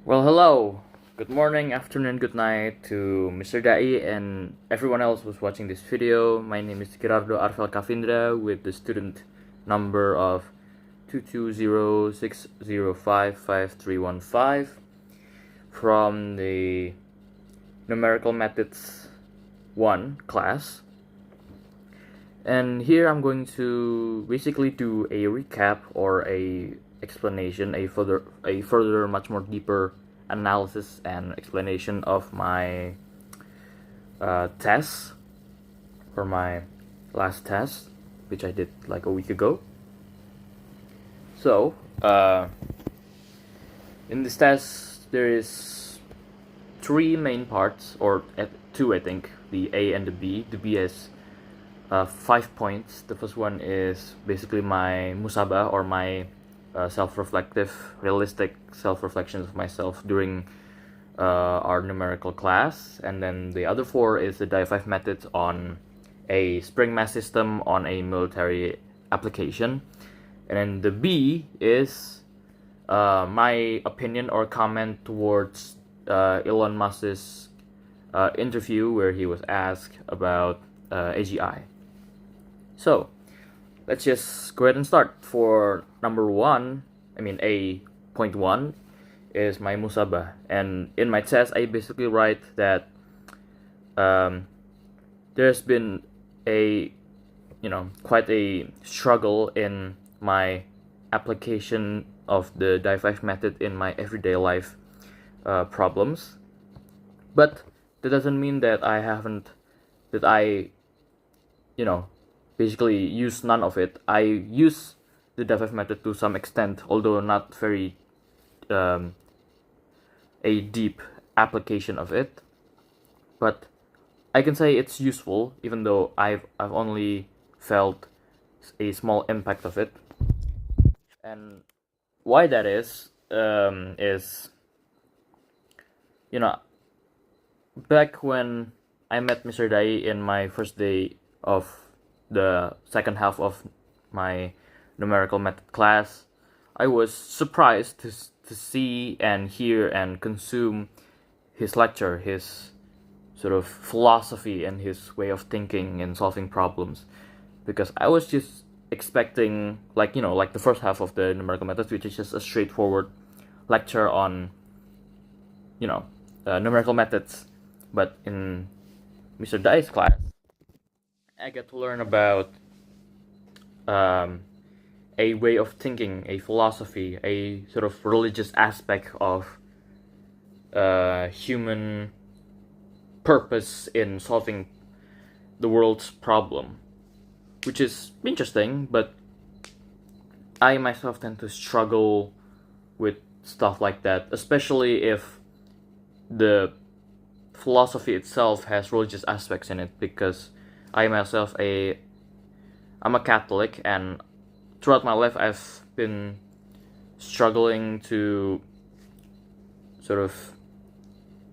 Well, hello. Good morning, afternoon, good night to Mr. Dai and everyone else who's watching this video. My name is Gerardo Arvel Kavindra with the student number of 22060555315 from the Numerical Methods 1 class. And here I'm going to basically do a recap or a explanation, a further much more deeper analysis and explanation of my tests, or my last test, which I did like a week ago. So in this test there is three main parts, or two I think, the A and the B. The B has 5 points. The first one is basically my musabah, or my self-reflective, realistic self-reflections of myself during our numerical class. And then the other four is the die-5 methods on a spring mass system on a military application. And then the B is my opinion or comment towards Elon Musk's interview where he was asked about AGI. So let's just go ahead and start. For number one, A.1 is my musabah, and in my test I basically write that there's been a quite a struggle in my application of the die-5 method in my everyday life problems, but that doesn't mean that I basically use none of it. I use the die-5 method to some extent, although not very a deep application of it. But I can say it's useful, even though I've only felt a small impact of it. And why that is back when I met Mr. Dai in my first day of the second half of my numerical method class, I was surprised to see and hear and consume his lecture, his sort of philosophy and his way of thinking and solving problems, because I was just expecting like the first half of the numerical methods, which is just a straightforward lecture on numerical methods. But in Mr. Dai's class, I get to learn about a way of thinking, a philosophy, a sort of religious aspect of human purpose in solving the world's problem, which is interesting. But I myself tend to struggle with stuff like that, especially if the philosophy itself has religious aspects in it, because I'm a Catholic, and throughout my life I've been struggling to sort of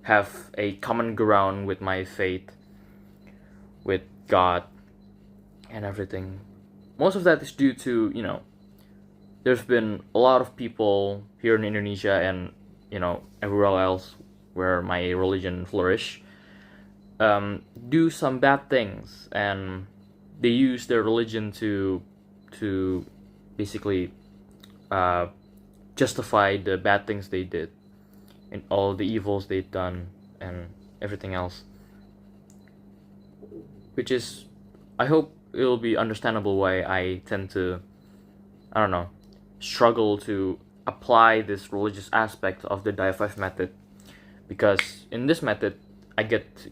have a common ground with my faith, with God and everything. Most of that is due to, there's been a lot of people here in Indonesia and, everywhere else where my religion flourish, do some bad things, and they use their religion to basically justify the bad things they did and all the evils they've done and everything else, which is, I hope it'll be understandable why I tend to struggle to apply this religious aspect of the die-5 method, because in this method I get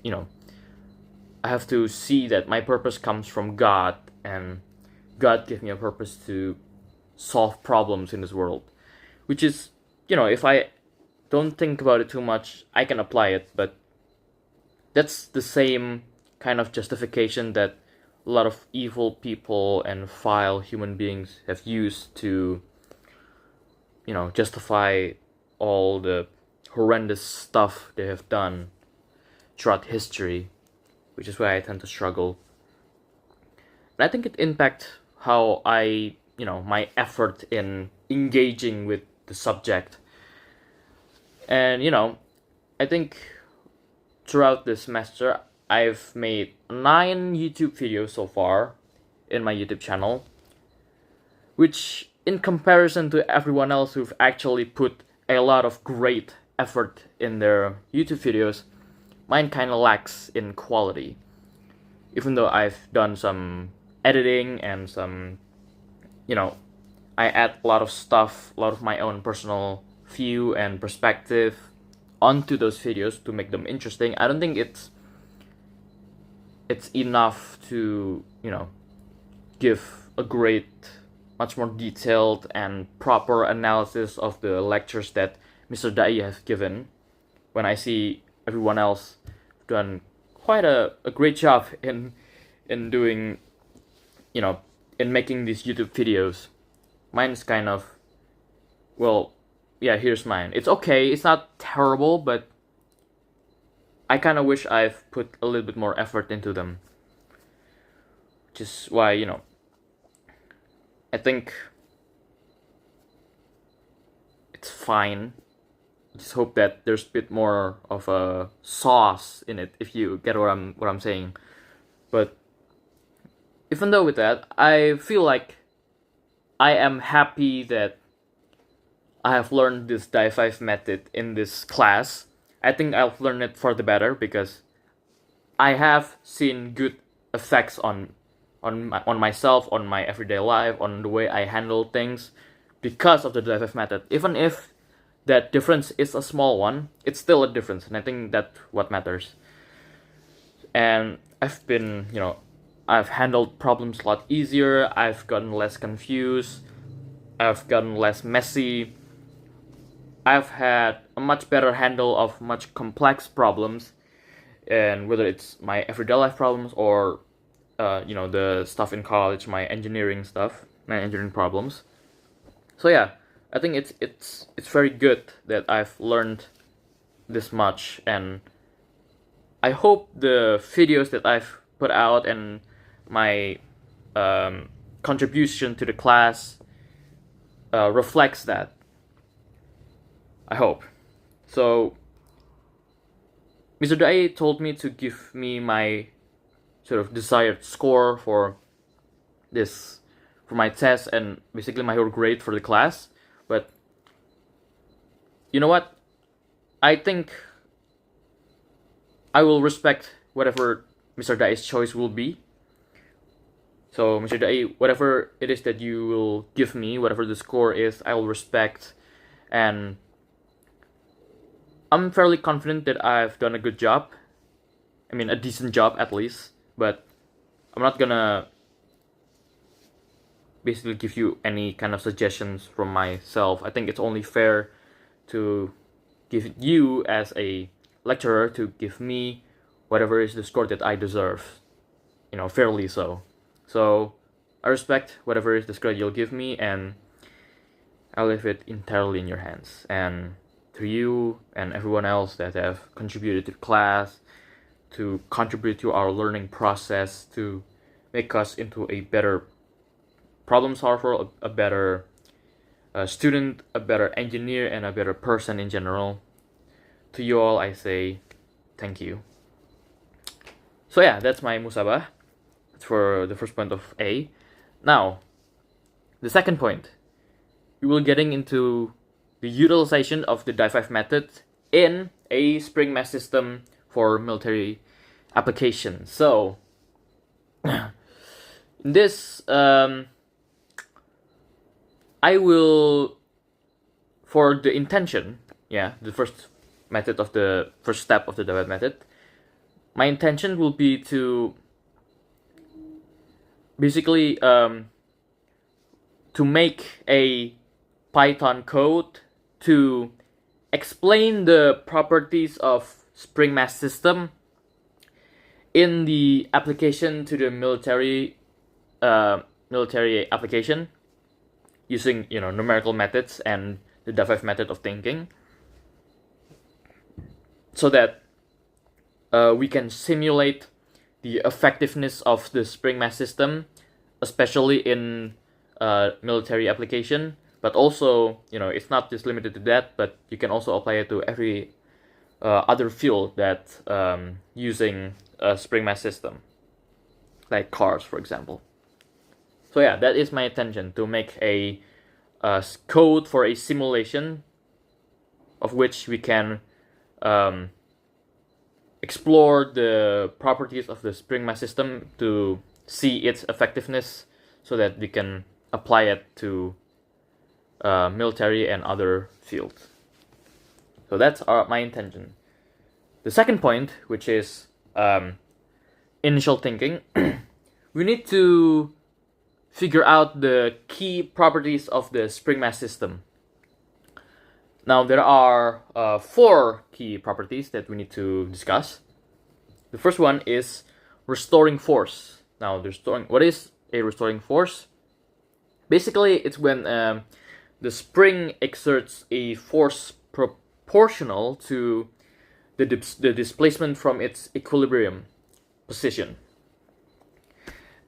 I have to see that my purpose comes from God, and God gave me a purpose to solve problems in this world, which is, if I don't think about it too much, I can apply it. But that's the same kind of justification that a lot of evil people and vile human beings have used to, justify all the horrendous stuff they have done throughout history, which is why I tend to struggle. And I think it impacts how I, my effort in engaging with the subject And I think throughout this semester I've made 9 YouTube videos so far in my YouTube channel, which in comparison to everyone else who've actually put a lot of great effort in their YouTube videos, mine kind of lacks in quality. Even though I've done some editing and some, I add a lot of stuff, a lot of my own personal view and perspective onto those videos to make them interesting. I don't think it's enough to, give a great, much more detailed and proper analysis of the lectures that Mr. Dai has given, when I see everyone else done quite a great job in doing, in making these YouTube videos. Mine's kind of, well, yeah, here's mine. It's okay, it's not terrible, but I kind of wish I've put a little bit more effort into them. Which is why, I think it's fine. Just hope that there's a bit more of a sauce in it, if you get what I'm saying. But even though with that, I feel like I am happy that I have learned this Die5 method in this class. I think I've learned it for the better because I have seen good effects on myself, on my everyday life, on the way I handle things because of the Die5 method. Even if that difference is a small one, it's still a difference, and I think that's what matters. And I've been, I've handled problems a lot easier, I've gotten less confused, I've gotten less messy, I've had a much better handle of much complex problems, and whether it's my everyday life problems or, the stuff in college, my engineering problems. So yeah, I think it's very good that I've learned this much, and I hope the videos that I've put out and my contribution to the class reflects that. I hope. So, Mr. Dai told me to give me my sort of desired score for my test, and basically my whole grade for the class. But you know what? I think I will respect whatever Mr. Dai's choice will be. So, Mr. Dai, whatever it is that you will give me, whatever the score is, I will respect. And I'm fairly confident that I've done a good job. I mean, a decent job at least. But I'm not gonna basically give you any kind of suggestions from myself. I think it's only fair to give you, as a lecturer, to give me whatever is the score that I deserve. Fairly so. So, I respect whatever is the score you'll give me, and I'll leave it entirely in your hands. And to you and everyone else that have contributed to the class, to contribute to our learning process, to make us into a better problem solver, a better student, a better engineer, and a better person in general. To you all, I say thank you. So yeah, that's my musabah. That's for the first point of A. Now, the second point, we will getting into the utilization of the Die5 method in a spring mass system for military application. So, in this, I will, for the intention, the first step of the Die5 method, my intention will be to basically to make a Python code to explain the properties of spring mass system in the application to the military application, using numerical methods and the Die5 method of thinking, so that we can simulate the effectiveness of the spring mass system, especially in military application, But also, it's not just limited to that, but you can also apply it to every other field that using a spring mass system, like cars, for example. So yeah, that is my intention, to make a code for a simulation of which we can explore the properties of the spring mass system to see its effectiveness, so that we can apply it to military and other fields. So that's my intention. The second point, which is initial thinking, we need to figure out the key properties of the spring mass system. Now, there are 4 key properties that we need to discuss. The first one is restoring force. Now, what is a restoring force? Basically, it's when the spring exerts a force proportional to the displacement from its equilibrium position.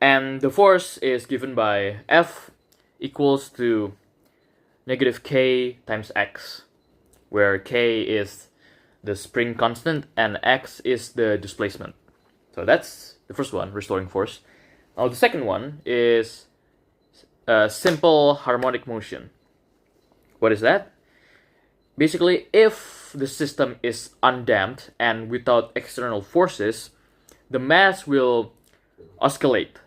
And the force is given by F equals to negative K times X, where K is the spring constant and X is the displacement. So that's the first one, restoring force. Now the second one is simple harmonic motion. What is that? Basically, if the system is undamped and without external forces, the mass will oscillate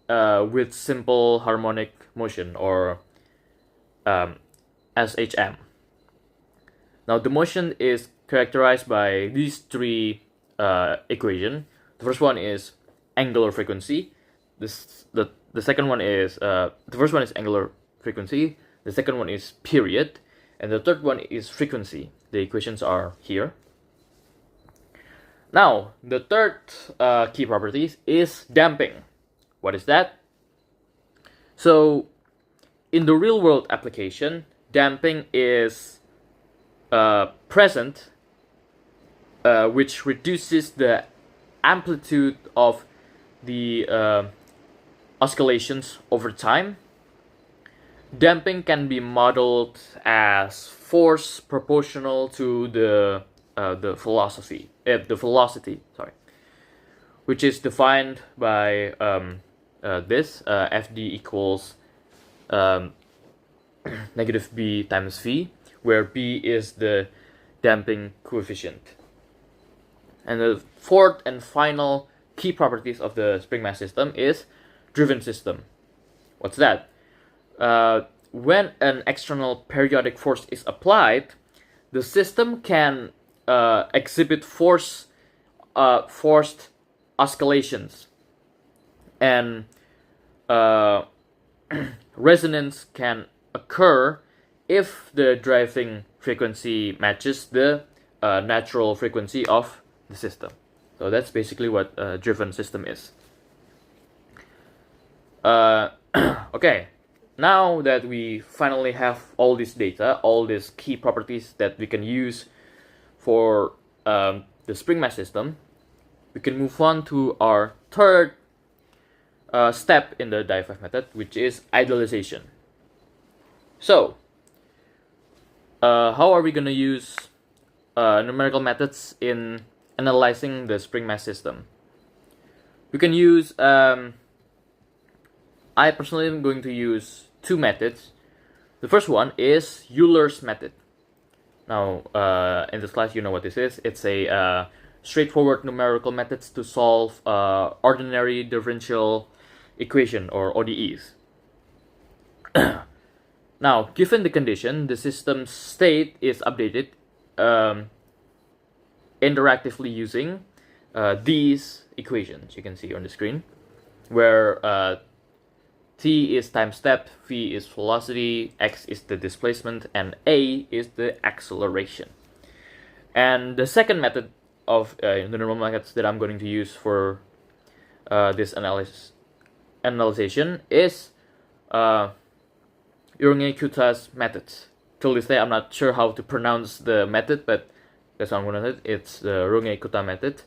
with simple harmonic motion, or SHM. Now, the motion is characterized by these 3 equations. The first one is angular frequency. The second one is the first one is angular frequency. The second one is period, and the third one is frequency. The equations are here. Now, the third key property is damping. What is that? So, in the real-world application, damping is present, which reduces the amplitude of the oscillations over time. Damping can be modeled as force proportional to the velocity, which is defined by this Fd equals negative B times V, where B is the damping coefficient. And the fourth and final key properties of the spring mass system is driven system. What's that? When an external periodic force is applied, the system can exhibit forced oscillations, and resonance can occur if the driving frequency matches the natural frequency of the system. So that's basically what a driven system is. Okay, now that we finally have all this data, all these key properties that we can use for the spring mass system, we can move on to our third step in the die 5 method, which is idealization. So, how are we going to use numerical methods in analyzing the spring mass system? We can use, I personally am going to use 2 methods. The first one is Euler's method. Now, in this class, you know what this is. It's a straightforward numerical methods to solve ordinary differential equation, or ODEs. Now, given the condition, the system's state is updated interactively using these equations you can see on the screen, where t is time step, v is velocity, x is the displacement, and a is the acceleration. And the second method of the normal methods that I'm going to use for this analyzation is Runge-Kuta's method. Till this day, I'm not sure how to pronounce the method, but that's how I'm going to do it. It's the Runge-Kuta method.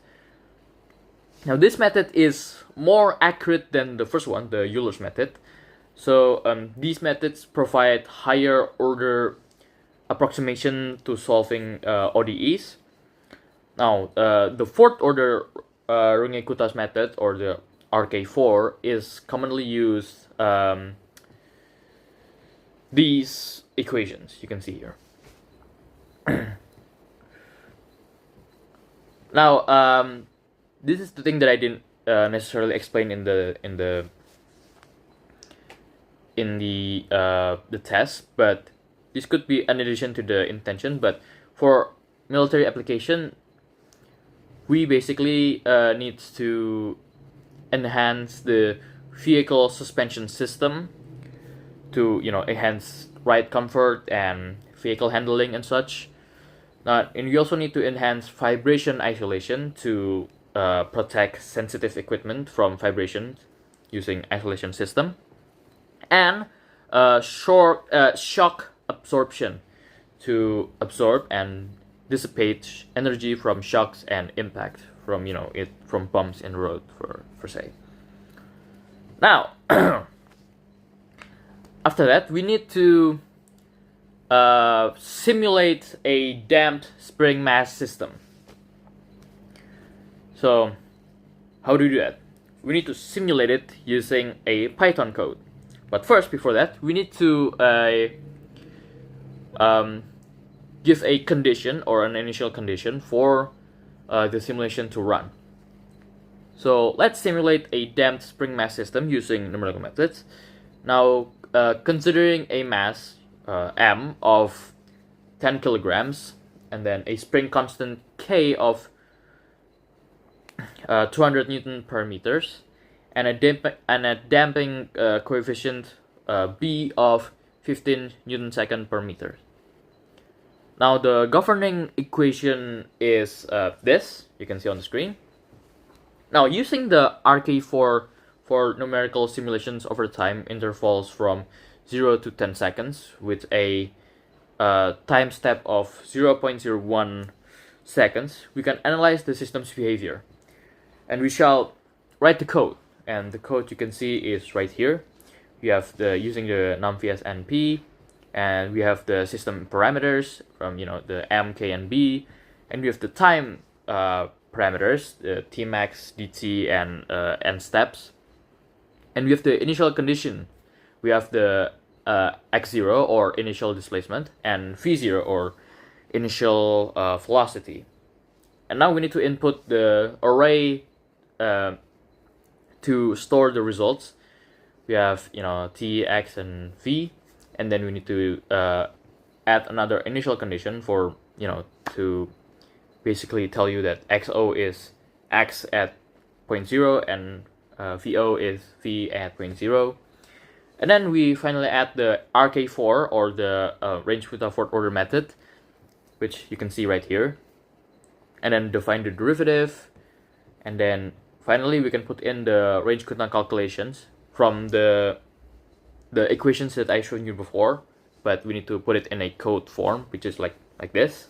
Now, this method is more accurate than the first one, the Euler's method, So these methods provide higher order approximation to solving ODEs. Now, the fourth order Runge-Kuttas method, or the RK4, is commonly used these equations you can see here. Now, this is the thing that I didn't necessarily explain in the test, but this could be an addition to the intention. But for military application, we basically need to enhance the vehicle suspension system to enhance ride comfort and vehicle handling and such. And we also need to enhance vibration isolation to protect sensitive equipment from vibrations using isolation system, and shock absorption to absorb and dissipate energy from shocks and impact from from bumps in the road for say. Now, after that, we need to simulate a damped spring mass system. So, how do we do that? We need to simulate it using a Python code. But first, before that, we need to give a condition or an initial condition for the simulation to run. So let's simulate a damped spring mass system using numerical methods. Now, considering a mass m of 10 kilograms and then a spring constant k of 200 Newton per meters, and a damping coefficient b of 15 Newton second per meter. Now, the governing equation is this, you can see on the screen. Now, using the RK4 for numerical simulations over time intervals from 0 to 10 seconds with a time step of 0.01 seconds, we can analyze the system's behavior. And we shall write the code. And the code you can see is right here. We have using the numvs np, and we have the system parameters from the m, k, and b, and we have the time parameters, the tmax, dt, and n steps, and we have the initial condition. We have the x0 or initial displacement and v0 or initial velocity. And now we need to input the array to store the results. We have t, x, and v, and then we need to add another initial condition for to basically tell you that xo is x at 0.0 and vo is v at 0.0. And then we finally add the RK4 or the range with a fourth order method, which you can see right here, and then define the derivative, and then finally we can put in the range Kuttan calculations from the equations that I showed you before, but we need to put it in a code form, which is like this,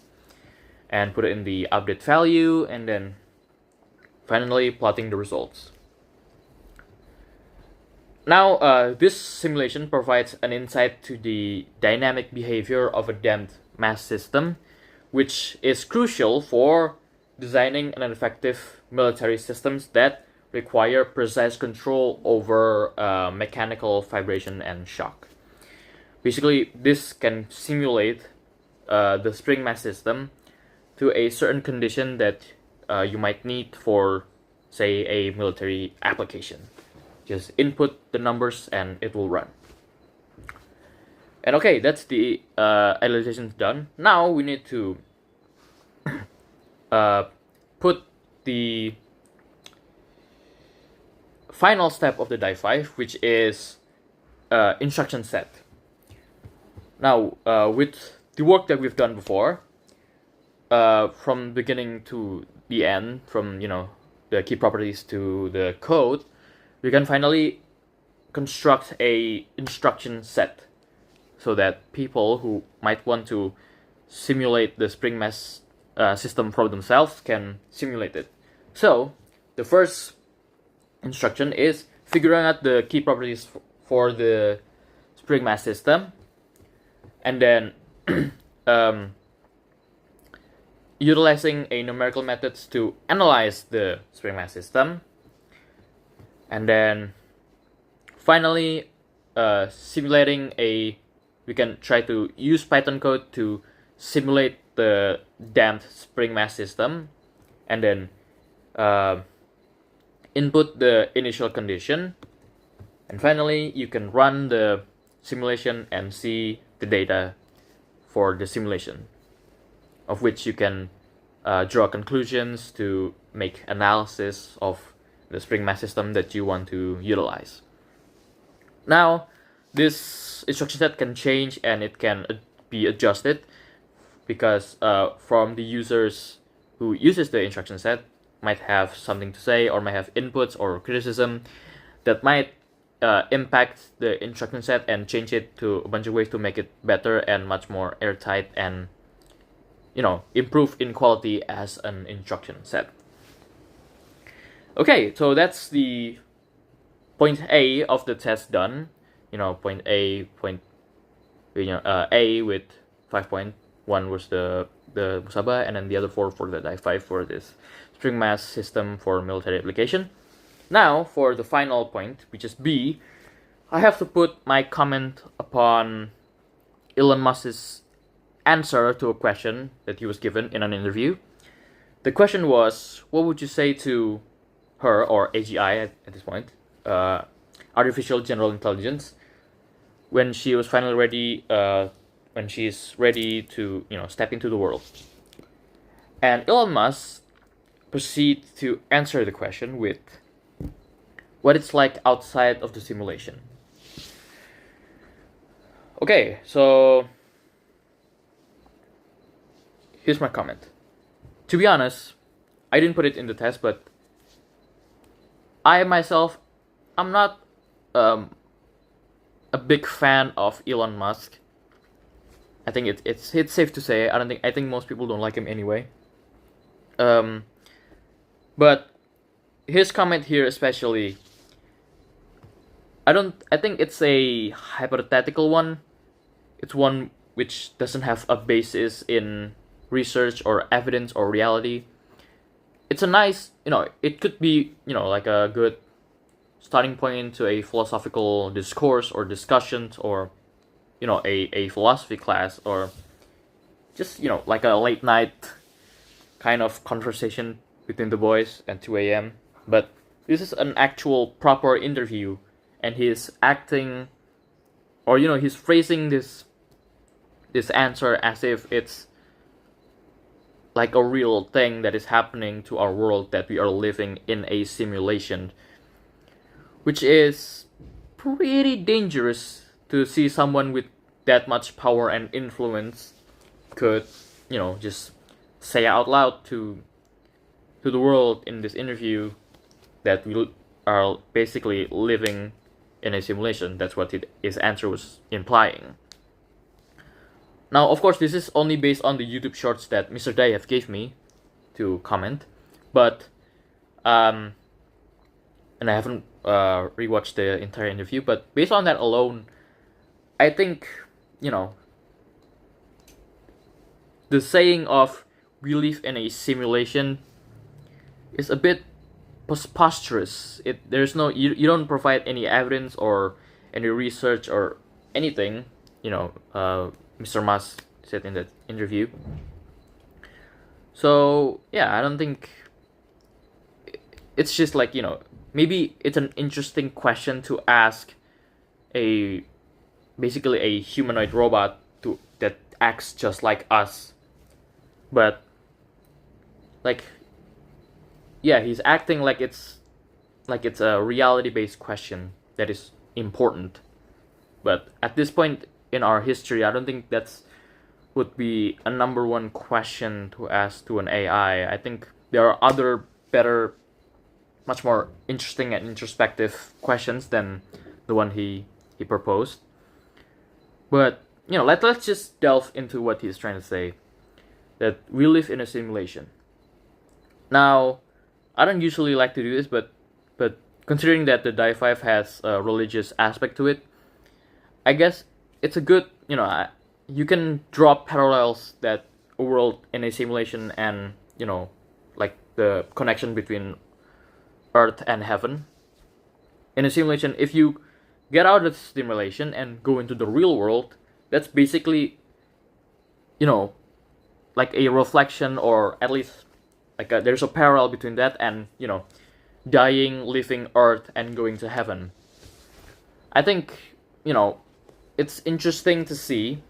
and put it in the update value, and then finally plotting the results. Now, this simulation provides an insight to the dynamic behavior of a damped mass system, which is crucial for designing an effective military systems that require precise control over mechanical vibration and shock. Basically, this can simulate the spring mass system to a certain condition that you might need for, say, a military application. Just input the numbers and it will run. And okay, that's the analysis done. Now we need to put the final step of the die 5, which is instruction set. Now, with the work that we've done before, from beginning to the end, from the key properties to the code, we can finally construct a instruction set so that people who might want to simulate the spring mass system for themselves can simulate it. So the first instruction is figuring out the key properties for the spring mass system, and then utilizing a numerical methods to analyze the spring mass system, and then finally simulating we can try to use Python code to simulate the damped spring mass system, and then input the initial condition, and finally you can run the simulation and see the data for the simulation, of which you can draw conclusions to make analysis of the spring mass system that you want to utilize. Now, this instruction set can change and it can be adjusted because from the users who uses the instruction set might have something to say or might have inputs or criticism that might impact the instruction set and change it to a bunch of ways to make it better and much more airtight and improve in quality as an instruction set. Okay, so that's the point A of the test done. Point A with 5.1 was the Musaba, and then the other 4 for the die 5 for this spring mass system for military application. Now for the final point, which is B, I have to put my comment upon Elon Musk's answer to a question that he was given in an interview. The question was, what would you say to her, or AGI at this point, artificial general intelligence, when she was finally ready, when she's ready to step into the world? And Elon Musk proceeds to answer the question with what it's like outside of the simulation. Okay, so here's my comment. To be honest, I didn't put it in the test, but I myself, I'm not a big fan of Elon Musk. I think it's safe to say. I think most people don't like him anyway. But his comment here especially, I think it's a hypothetical one. It's one which doesn't have a basis in research or evidence or reality. It's a nice, it could be, like a good starting point into a philosophical discourse or discussions, or, a philosophy class, or just, like a late night kind of conversation between the boys at 2 a.m. But this is an actual proper interview, and he's acting, or, he's phrasing this answer as if it's like a real thing that is happening to our world, that we are living in a simulation, which is pretty dangerous to see someone with that much power and influence could, just say out loud to the world in this interview that we are basically living in a simulation. That's what his answer was implying. Now, of course, this is only based on the YouTube shorts that Mr. Dayev gave me to comment, but and I haven't rewatched the entire interview, but based on that alone, I think, the saying of we live in a simulation is a bit preposterous. There's no, you don't provide any evidence or any research or anything, Mr. Musk said in that interview. So yeah, I don't think it's just like, maybe it's an interesting question to ask basically a humanoid robot that acts just like us, but like, yeah, he's acting like it's a reality-based question that is important. But at this point in our history, I don't think that's would be a number one question to ask to an AI. I think there are other better, much more interesting and introspective questions than the one he proposed. But let's just delve into what he's trying to say, that we live in a simulation. Now, I don't usually like to do this, but considering that the Die 5 has a religious aspect to it, I guess it's a good, you can draw parallels that a world in a simulation and, like the connection between Earth and heaven. In a simulation, if you get out of the simulation and go into the real world, that's basically, like a reflection, or at least like there's a parallel between that and, dying, leaving Earth, and going to heaven. I think, it's interesting to see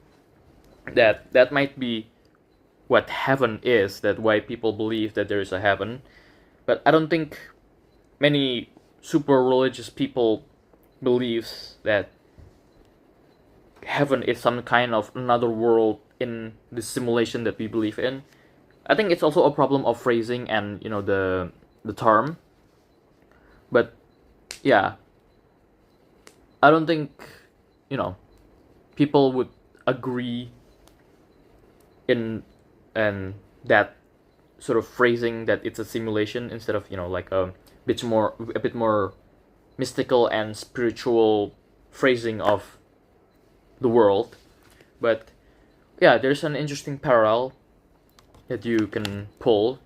that might be what heaven is, that why people believe that there is a heaven. But I don't think many super religious people believes that heaven is some kind of another world in the simulation that we believe in. I think it's also a problem of phrasing and, the term. But yeah, I don't think, people would agree in that sort of phrasing that it's a simulation, instead of, like a bit more mystical and spiritual phrasing of the world. But yeah, there's an interesting parallel that you can pull,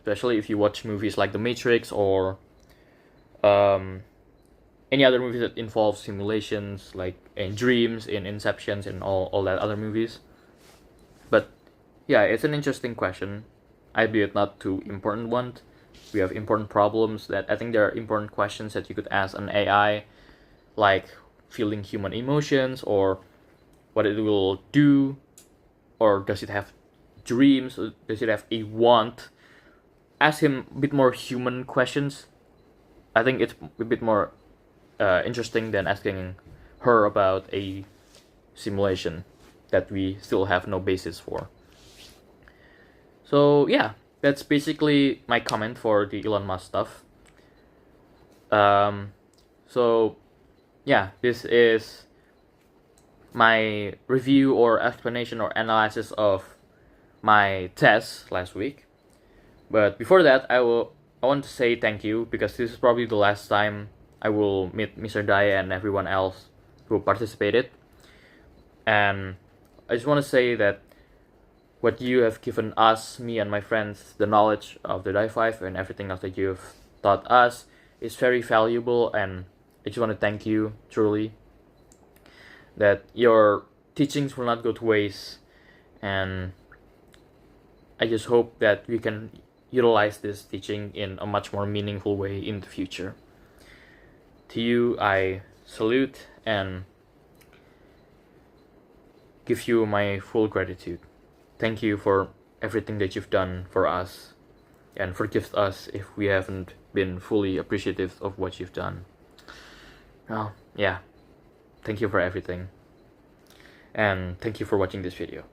especially if you watch movies like The Matrix, or any other movies that involve simulations, like in Dreams, in Inceptions, and all that other movies. But yeah, it's an interesting question, albeit not too important one. We have important problems that I think there are important questions that you could ask an AI, like feeling human emotions, or what it will do, or does it have dreams, or does it have a want. Ask him a bit more human questions. I think it's a bit more interesting than asking her about a simulation that we still have no basis for. So yeah, that's basically my comment for the Elon Musk stuff. So yeah, this is my review or explanation or analysis of my test last week. But before that, I want to say thank you, because this is probably the last time I will meet Mr. Dai and everyone else who participated. And I just want to say that what you have given us, me and my friends, the knowledge of the Die 5 and everything else that you've taught us is very valuable, and I just want to thank you truly, that your teachings will not go to waste, and I just hope that we can utilize this teaching in a much more meaningful way in the future. To you, I salute and give you my full gratitude. Thank you for everything that you've done for us, and forgive us if we haven't been fully appreciative of what you've done. Well, yeah, thank you for everything, and thank you for watching this video.